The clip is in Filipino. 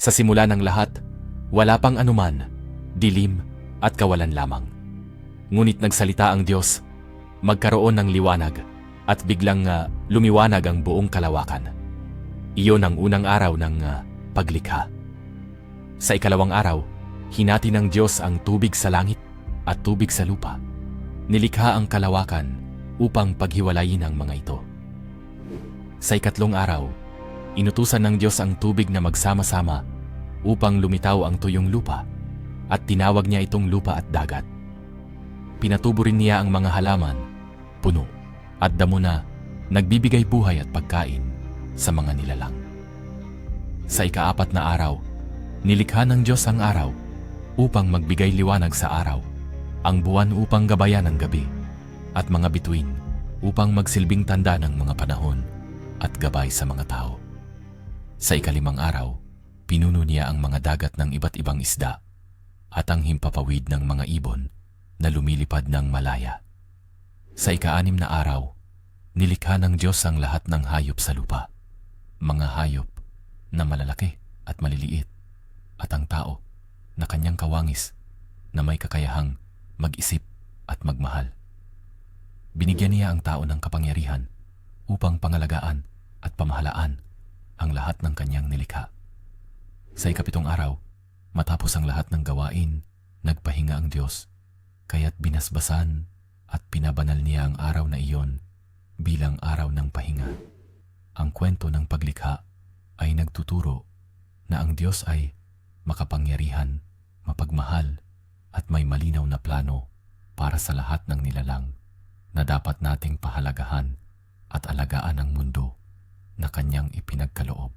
Sa simula ng lahat, wala pang anuman, dilim at kawalan lamang. Ngunit nagsalita ang Diyos, magkaroon ng liwanag at biglang lumiwanag ang buong kalawakan. Iyon ang unang araw ng paglikha. Sa ikalawang araw, hinati ng Diyos ang tubig sa langit at tubig sa lupa. Nilikha ang kalawakan upang paghiwalayin ang mga ito. Sa ikatlong araw, inutusan ng Diyos ang tubig na magsama-sama upang lumitaw ang tuyong lupa at tinawag niya itong lupa at dagat. Pinatubo rin niya ang mga halaman, puno at damo na nagbibigay buhay at pagkain sa mga nilalang. Sa ikaapat na araw, nilikha ng Diyos ang araw upang magbigay liwanag sa araw, ang buwan upang gabayan ang gabi, at mga bituin upang magsilbing tanda ng mga panahon at gabay sa mga tao. Sa ikalimang araw, pinuno niya ang mga dagat ng iba't ibang isda at ang himpapawid ng mga ibon na lumilipad ng malaya. Sa ika-6 na araw, nilikha ng Diyos ang lahat ng hayop sa lupa, mga hayop na malalaki at maliliit, at ang tao na kanyang kawangis na may kakayahang mag-isip at magmahal. Binigyan niya ang tao ng kapangyarihan upang pangalagaan at pamahalaan ang lahat ng kanyang nilikha. Sa ika-7 araw, matapos ang lahat ng gawain, nagpahinga ang Diyos, kaya't binasbasan at pinabanal niya ang araw na iyon bilang araw ng pahinga. Ang kwento ng paglikha ay nagtuturo na ang Diyos ay makapangyarihan, mapagmahal at may malinaw na plano para sa lahat ng nilalang na dapat nating pahalagahan at alagaan ang mundo na kanyang ipinagkaloob.